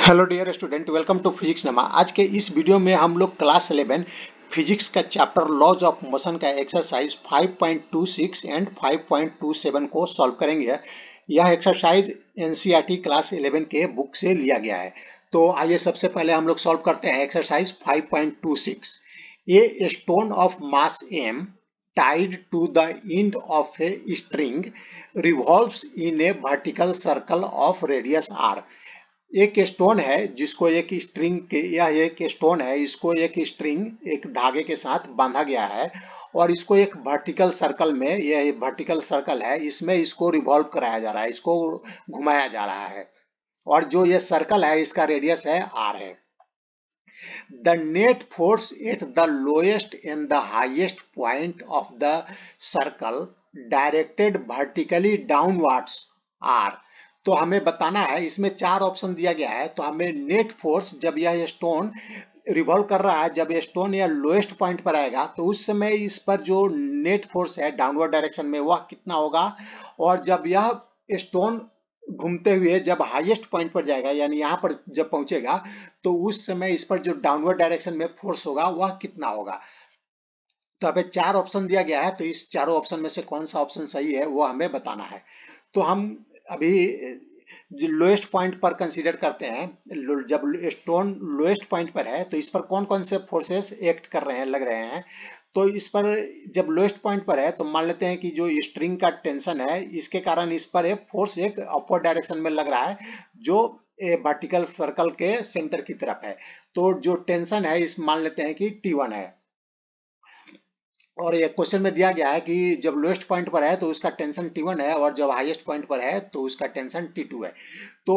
Hello dear student, welcome to physics नमा। आज के इस वीडियो में हम लोग क्लास 11 फिजिक्स का चैप्टर लॉज ऑफ मोशन का एक्सरसाइज 5.26 एंड 5.27 को सॉल्व करेंगे। यह एक्सरसाइज एनसीईआरटी क्लास 11 के बुक से लिया गया है। तो आइए सबसे पहले हम लोग सॉल्व करते हैं exercise 5.26। A stone of mass m tied to the end of a string revolves in a vertical circle of radius r। एक स्टोन है जिसको एक स्ट्रिंग के एक स्टोन है, इसको एक स्ट्रिंग एक धागे के साथ बांधा गया है और इसको एक वर्टिकल सर्कल में, यह वर्टिकल सर्कल है, इसमें इसको रिवॉल्व कराया जा रहा है, इसको घुमाया जा रहा है और जो ये सर्कल है इसका रेडियस है r है। The net force at the lowest and the highest point of the circle directed vertically downwards are। तो हमें बताना है, इसमें चार ऑप्शन दिया गया है। तो हमें नेट फोर्स, जब यह स्टोन रिवॉल्व कर रहा है, जब ये स्टोन या लोएस्ट पॉइंट पर आएगा तो उस समय इस पर जो नेट फोर्स है डाउनवर्ड डायरेक्शन में वह कितना होगा, और जब यह स्टोन घूमते हुए जब हाईएस्ट पॉइंट पर जाएगा यानी यहाँ पर जब पहुंचेगा तो उस समय इस पर जो डाउनवर्ड डायरेक्शन में फोर्स होगा वह कितना होगा। तो हमें चार ऑप्शन दिया गया है, तो इस चारों ऑप्शन में से कौन सा ऑप्शन सही है वो हमें बताना है। तो हम अभी जो लोएस्ट पॉइंट पर कंसीडर करते हैं, जब स्टोन लोएस्ट पॉइंट पर है तो इस पर कौन कौन से फोर्सेस एक्ट कर रहे हैं, लग रहे हैं। तो इस पर जब लोएस्ट पॉइंट पर है तो मान लेते हैं कि जो स्ट्रिंग का टेंशन है इसके कारण इस पर एक फोर्स एक अपवर्ड डायरेक्शन में लग रहा है जो वर्टिकल सर्कल के सेंटर की तरफ है। तो जो टेंशन है इस मान लेते हैं कि T1 है, और ये क्वेश्चन में दिया गया है कि जब लोएस्ट पॉइंट पर है तो उसका टेंशन T1 है और जब हाईएस्ट पॉइंट पर है तो उसका टेंशन T2 है। तो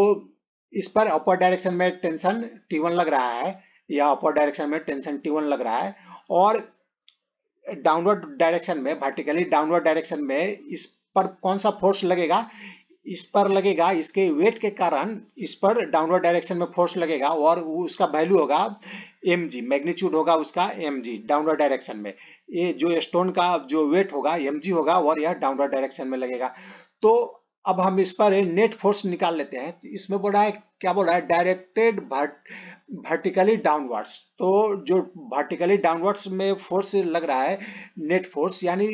इस पर अपर डायरेक्शन में टेंशन T1 लग रहा है या अपर डायरेक्शन में टेंशन T1 लग रहा है, और डाउनवर्ड डायरेक्शन में, वर्टिकली डाउनवर्ड डायरेक्शन में इस पर कौन सा फोर्स लगेगा, इस पर लगेगा, इसके वेट के कारण इस पर डाउनवर्ड डायरेक्शन में फोर्स लगेगा और उसका वैल्यू होगा mg, मैग्नीट्यूड होगा उसका mg डाउनवर्ड डायरेक्शन में। ये जो स्टोन का जो वेट होगा mg होगा और यह डाउनवर्ड डायरेक्शन में लगेगा। तो अब हम इस पर नेट फोर्स निकाल लेते हैं। तो इसमें बोला है, क्या बोला है, डायरेक्टेड वर्टिकली डाउनवर्ड्स। तो जो वर्टिकली डाउनवर्ड्स में फोर्स लग रहा है नेट फोर्स, यानी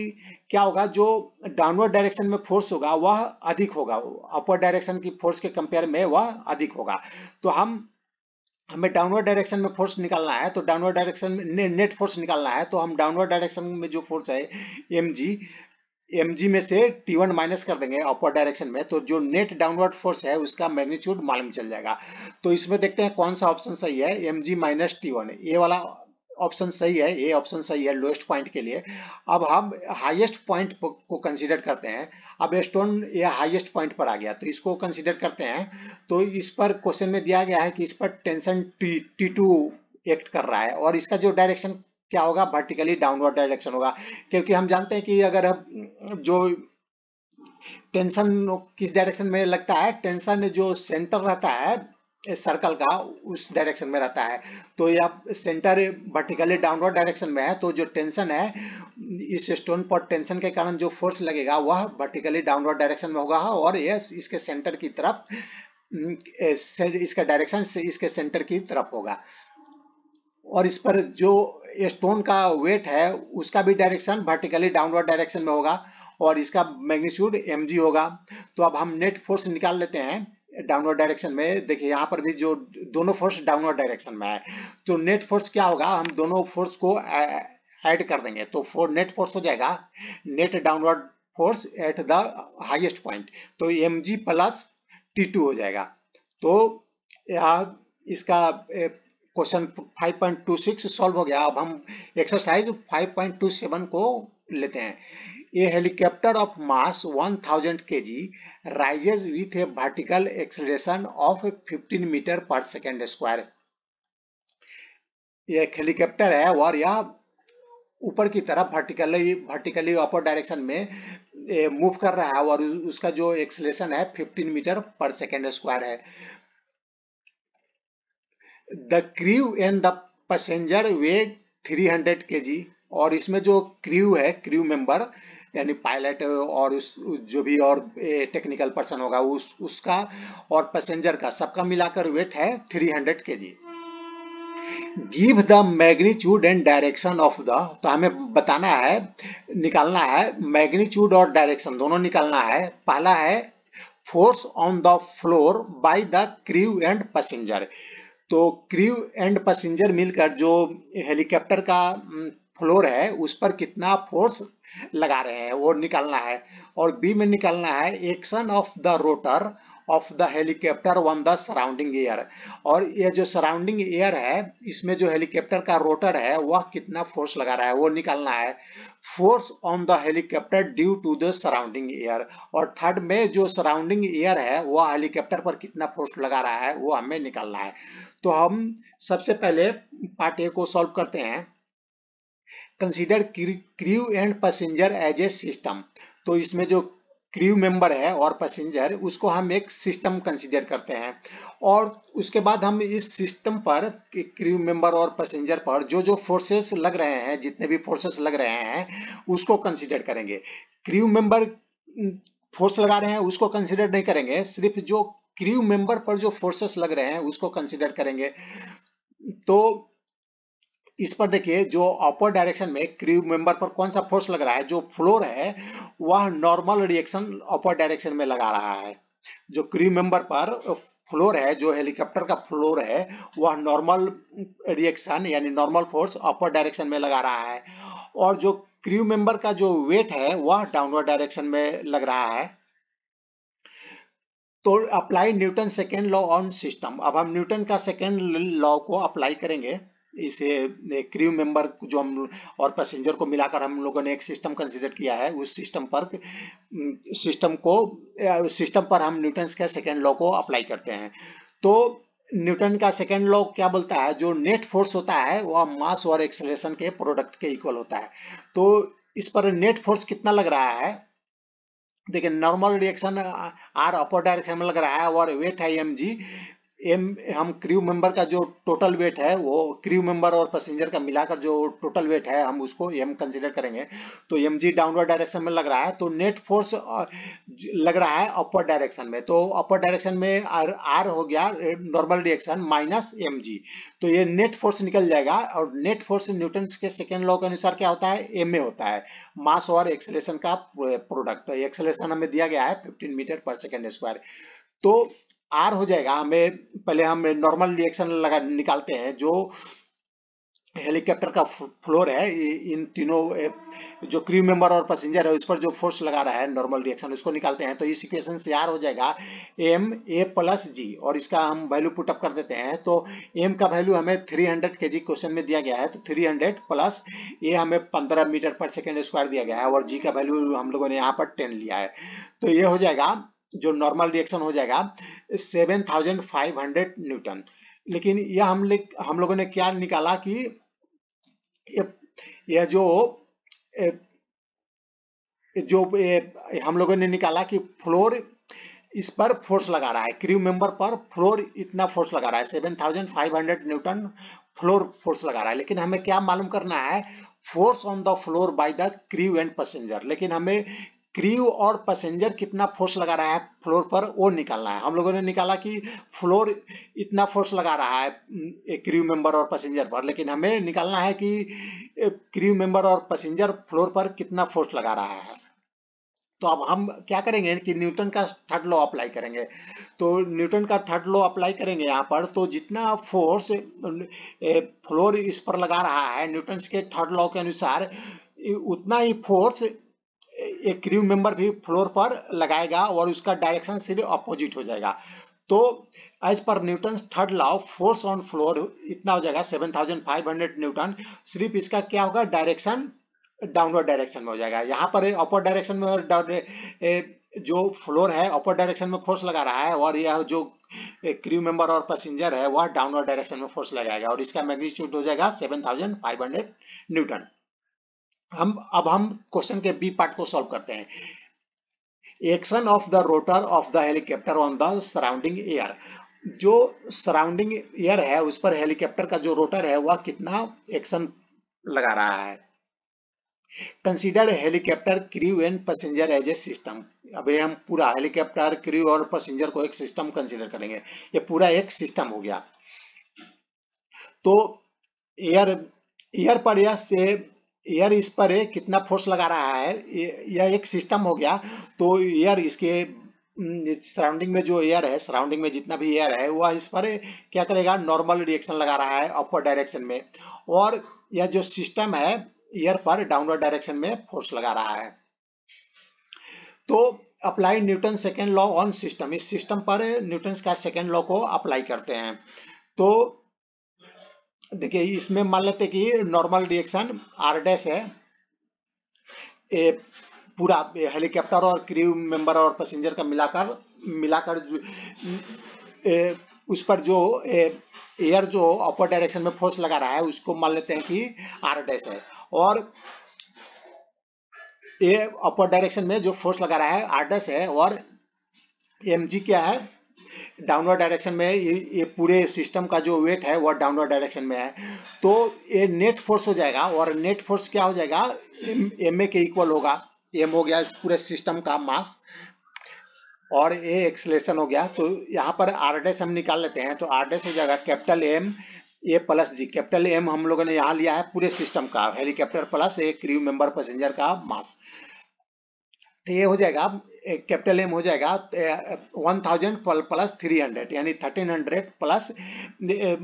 क्या होगा, जो डाउनवर्ड डायरेक्शन में फोर्स होगा वह अधिक होगा, अपर डायरेक्शन की फोर्स के कंपेयर में वह अधिक होगा। तो हमें डाउनवर्ड डायरेक्शन में फोर्स निकालना है, तो डाउनवर्ड डायरेक्शन में नेट फोर्स निकालना है। तो हम डाउनवर्ड डायरेक्शन में जो फोर्स है mg में से T1 माइनस कर देंगे अपर डायरेक्शन में, तो जो नेट डाउनवर्ड फोर्स है उसका मैग्नीट्यूड मालूम चल जाएगा। तो इसमें देखते हैं कौन सा ऑप्शन सही है, mg माइनस T1, ये वाला ऑप्शन सही है, ये ऑप्शन सही है लोएस्ट पॉइंट के लिए। अब हम हाईएस्ट पॉइंट को कंसीडर करते हैं। अब स्टोन ये हाईएस्ट पॉइंट पर आ गया तो इसको कंसीडर करते हैं। तो इस पर क्वेश्चन में दिया गया है कि इस पर टेंशन T2 एक्ट कर रहा है और इसका जो डायरेक्शन क्या होगा, वर्टिकली डाउनवर्ड डायरेक्शन होगा, क्योंकि हम जानते हैं कि अगर जो टेंशन किस डायरेक्शन में लगता है, टेंशन जो सेंटर रहता है सर्कल का उस डायरेक्शन में रहता है। तो यह सेंटर वर्टिकली डाउनवर्ड डायरेक्शन में है, तो जो टेंशन है इस स्टोन पर टेंशन के कारण जो फोर्स लगेगा वह वर्टिकली डाउनवर्ड डायरेक्शन में होगा और यह इसके सेंटर की तरफ, इसका डायरेक्शन से इसके सेंटर की तरफ होगा। और इस पर जो स्टोन का वेट है उसका भी डायरेक्शन वर्टिकली डाउनवर्ड डायरेक्शन में होगा और इसका मैग्नीट्यूड mg होगा। तो अब हम नेट फोर्स निकाल लेते हैं डाउनवर्ड डायरेक्शन में। देखिए यहाँ पर भी जो दोनों फोर्स डाउनवर्ड डायरेक्शन में है, तो नेट फोर्स क्या होगा, हम दोनों फोर्स को ऐड कर देंगे तो नेट फोर्स हो जाएगा net downward force at the highest point, तो mg प्लस T2 हो जाएगा। तो यहाँ इसका क्वेश्चन 5.26 सॉल्व हो गया। अब हम एक्सरसाइज 5.27 को लेते हैं। A helicopter of mass 1000 kg rises with a vertical acceleration of 15 metre per second square. ये एक हेलीकॉप्टर है और यह ऊपर की तरफ वर्टिकली अपर डायरेक्शन में मूव कर रहा है और उसका जो एक्सेलरेशन है 15 मीटर पर सेकेंड स्क्वायर है। The crew and the passenger way 300 kg, और इसमें जो क्रू है, क्रू मेंबर यानी पायलट और उस जो भी और टेक्निकल पर्सन होगा उसका और पैसेंजर का सबका मिलाकर वेट है 300 kg। Give the magnitude and direction of the, तो हमें बताना है, निकालना है मैग्नीट्यूड और डायरेक्शन दोनों निकालना है। पहला है force on the floor by the crew and passenger. तो क्रू एंड पैसेंजर मिलकर जो हेलीकॉप्टर का फ्लोर है उस पर कितना फोर्स लगा रहे हैं वो निकालना है। और बी में निकालना है action of the rotor of the helicopter on the surrounding air. और ये जो सराउंडिंग एयर है इसमें जो हेलीकॉप्टर का रोटर है वह कितना फोर्स लगा रहा है वो निकालना है। Force on the helicopter due to the surrounding air. और थर्ड में जो सराउंडिंग एयर है वह हेलीकॉप्टर पर कितना फोर्स लगा रहा है वो हमें निकालना है। तो हम सबसे पहले पार्ट ए को सॉल्व करते हैं। Consider crew and passenger as a system. तो इसमें जो क्रू मेंबर है और पैसेंजर उसको हम एक सिस्टम कंसीडर करते हैं। और उसके बाद हम इस सिस्टम पर क्रू मेंबर और पैसेंजर पर जो जो फोर्सेस लग रहे हैं, जितने भी फोर्सेस लग रहे हैं उसको कंसीडर करेंगे। क्रू मेंबर फोर्स लगा रहे हैं उसको कंसीडर नहीं करेंगे, सिर्फ जो क्रू मेंबर पर जो फोर्सेस लग रहे हैं उसको कंसीडर करेंगे। तो इस पर देखिए जो अपर डायरेक्शन में क्रू मेंबर पर कौन सा फोर्स लग रहा है, जो फ्लोर है वह नॉर्मल रिएक्शन अपर डायरेक्शन में लगा रहा है। जो क्रू मेंबर पर फ्लोर है, जो हेलीकॉप्टर का फ्लोर है वह नॉर्मल रिएक्शन यानी नॉर्मल फोर्स अपर डायरेक्शन में लगा रहा है। और जो क्रू मेंबर का जो वेट है वह डाउनवर्ड डायरेक्शन में लग रहा है। तो apply Newton second law on system. अब हम न्यूटन का सेकेंड लॉ को अप्लाई करेंगे। इसे क्रू मेंबर जो हम और पैसेंजर को मिलाकर हम लोगों ने एक सिस्टम कंसीडर किया है, उस सिस्टम पर हम न्यूटन के सेकेंड लॉ को अप्लाई करते हैं। तो न्यूटन का सेकेंड लॉ क्या बोलता है, जो नेट फोर्स होता है वह मास और एक्सेलरेशन के प्रोडक्ट के इक्वल होता है। तो इस पर नेट फोर्स कितना लग रहा है, देखिए normal reaction R upper direction में लग रहा है और वेट है mg। हम क्रू मेंबर का जो टोटल वेट है वो क्रू मेंबर और पैसेंजर का मिलाकर जो टोटल वेट है हम उसको m कंसीडर करेंगे। तो mg डाउनवर्ड डायरेक्शन में लग रहा है, तो नेट फोर्स लग रहा है अपर डायरेक्शन में। तो अपर डायरेक्शन में r हो गया नॉर्मल रिएक्शन माइनस mg, तो ये नेट फोर्स निकल जाएगा। और नेट फोर्स न्यूटन के सेकेंड लॉ के अनुसार क्या होता है, ma होता है, मास और एक्सेलरेशन का प्रोडक्ट। एक्सेलरेशन हमें दिया गया है 15 मीटर पर सेकेंड स्क्वायर। तो आर हो जाएगा, हमें पहले हम नॉर्मल रिएक्शन लगा निकालते हैं। जो हेलीकॉप्टर का फ्लोर है इन तीनों जो क्रू मेंबर और पैसेंजर है उस पर जो फोर्स लगा रहा है नॉर्मल रिएक्शन उसको निकालते हैं। तो इस इक्वेशन से आर हो जाएगा एम ए प्लस जी, और इसका हम वैल्यू पुट अप कर देते हैं। तो एम का वैल्यू हमें 300 kg क्वेश्चन में दिया गया है, तो 300 प्लस ए हमें 15 मीटर पर सेकेंड स्क्वायर दिया गया है, और जी का वैल्यू हम लोगों ने यहाँ पर 10 लिया है। तो ये हो जाएगा जो नॉर्मल रिएक्शन हो जाएगा 7500 न्यूटन। लेकिन यह हम लोगों ने क्या निकाला कि यह जो हम लोगों ने निकाला कि फ्लोर इस पर फोर्स लगा रहा है, क्रू मेंबर पर फ्लोर इतना फोर्स लगा रहा है 7500 न्यूटन फ्लोर फोर्स लगा रहा है। लेकिन हमें क्या मालूम करना है, force on the floor by the crew and passenger. लेकिन हमें क्रू और पैसेंजर कितना फोर्स लगा रहा है फ्लोर पर वो निकालना है। हम लोगों ने निकाला कि फ्लोर इतना फोर्स लगा रहा है क्रू मेंबर और पैसेंजर पर, लेकिन हमें निकालना है कि क्रू मेंबर और पैसेंजर फ्लोर पर कितना फोर्स लगा रहा है। तो अब हम क्या करेंगे कि न्यूटन का थर्ड लॉ अप्लाई करेंगे। तो न्यूटन का थर्ड लॉ अप्लाई करेंगे यहाँ पर, तो जितना फोर्स फ्लोर इस पर लगा रहा है न्यूटन के थर्ड लॉ के अनुसार उतना ही फोर्स एक क्रू मेंबर भी फ्लोर पर लगाएगा और उसका डायरेक्शन सिर्फ अपोजिट हो जाएगा। तो एज पर Newton third law force on floor इतना हो जाएगा 7500 न्यूटन। सिर्फ इसका क्या होगा, डायरेक्शन डाउनवर्ड डायरेक्शन में हो जाएगा। यहाँ पर अपर डायरेक्शन में और जो फ्लोर है अपर डायरेक्शन में फोर्स लगा रहा है, और यह जो क्रू मेंबर और पैसेंजर है वह डाउनवर्ड डायरेक्शन में फोर्स लगाएगा, और इसका मैग्नीट्यूड हो जाएगा 7500 न्यूटन। अब हम क्वेश्चन के बी पार्ट को सॉल्व करते हैं। Action of the rotor of the helicopter on the surrounding air. जो सराउंडिंग एयर है उस पर हेलीकॉप्टर का जो रोटर है वह कितना एक्शन लगा रहा है। Consider helicopter crew and passenger as a system. अभी हम पूरा हेलीकॉप्टर क्रू और पैसेंजर को एक सिस्टम कंसीडर करेंगे, ये पूरा एक सिस्टम हो गया। तो एयर एयर पर एयर इस पर कितना फोर्स लगा रहा है, यह एक सिस्टम हो गया। तो एयर इसके सराउंडिंग में जो एयर है, सराउंडिंग में जितना भी एयर है वह इस पर क्या करेगा, नॉर्मल रिएक्शन लगा रहा है अपर डायरेक्शन में, और यह जो सिस्टम है एयर पर डाउनवर्ड डायरेक्शन में फोर्स लगा रहा है। तो apply Newton second law on system, इस सिस्टम पर न्यूटन का सेकेंड लॉ को अप्लाई करते हैं। तो देखिए इसमें मान लेते हैं कि नॉर्मल रिएक्शन आर डैश है, पूरा हेलीकॉप्टर और क्रू मेंबर और पैसेंजर का मिलाकर उस पर जो एयर जो अपर डायरेक्शन में फोर्स लगा रहा है उसको मान लेते हैं कि आर डैश है, और ये अपर डायरेक्शन में जो फोर्स लगा रहा है आर डैश है, और एम जी क्या है, डाउनवर्ड डायरेक्शन में ये पूरे सिस्टम का जो वेट है वह डाउनवर्ड डायरेक्शन में है। तो ये नेट फोर्स हो जाएगा, और नेट फोर्स क्या हो जाएगा, एम ए के इक्वल होगा। एम हो गया इस पूरे सिस्टम का मास, और ए एक्सेलरेशन हो गया। तो यहाँ पर आर डैश हम निकाल लेते हैं, तो आर डैश हो जाएगा capital M A plus G. Capital M हम लोगों ने यहाँ लिया है पूरे सिस्टम का, हेलीकॉप्टर प्लस एक क्रू मेंबर पैसेंजर का मास। तो ये हो जाएगा कैपिटल एम हो जाएगा 1000 प्लस 300 यानी 1300 प्लस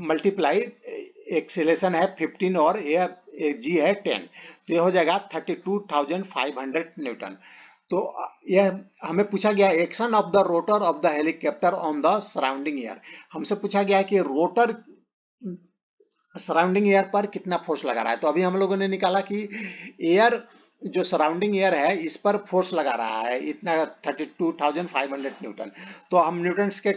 मल्टीप्लाई एक्सेलरेशन है 15 और एयर जी है 10, तो ये हो जाएगा 32,500 न्यूटन। तो यह हमें पूछा गया action of the rotor of the helicopter on the surrounding air. हमसे पूछा गया है कि रोटर सराउंडिंग एयर पर कितना फोर्स लगा रहा है। तो अभी हम लोगों ने निकाला कि एयर जो सराउंडिंग एयर है इस पर फोर्स लगा रहा है इतना 32,500 न्यूटन। तो हम न्यूटन के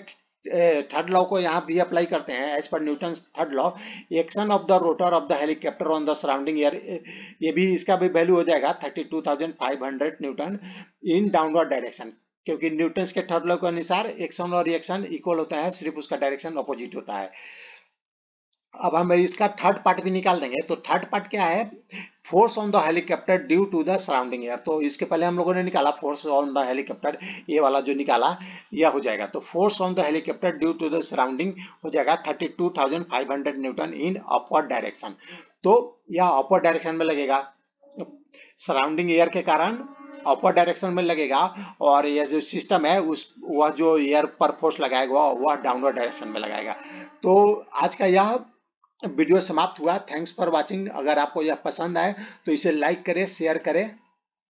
थर्ड लॉ को यहाँ भी अप्लाई करते हैं। एज पर Newton third law, action of the rotor of the helicopter on the surrounding air, ये भी इसका भी वैल्यू हो जाएगा 32,500 न्यूटन इन डाउनवर्ड डायरेक्शन, क्योंकि न्यूटन के थर्ड लॉ के अनुसार एक्शन और रिएक्शन इक्वल होता है, सिर्फ उसका डायरेक्शन अपोजिट होता है। अब हम इसका थर्ड पार्ट भी निकाल देंगे। तो थर्ड पार्ट क्या है, force on the helicopter due to the surrounding air. तो इसके पहले हम लोगों ने निकाला फोर्स ऑन द हेलीकॉप्टर, ये वाला जो निकाला यह हो जाएगा। तो force on the helicopter due to the surrounding हो जाएगा 32,500 न्यूटन इन अपवर्ड डायरेक्शन। तो यह अपवर्ड डायरेक्शन में लगेगा, सराउंडिंग एयर के कारण अपर डायरेक्शन में लगेगा, और यह जो सिस्टम है वह जो एयर पर फोर्स लगाएगा वह डाउनवर्ड डायरेक्शन में लगाएगा। तो आज का यह वीडियो समाप्त हुआ। Thanks for watching. अगर आपको यह पसंद आए तो इसे लाइक करें, शेयर करें।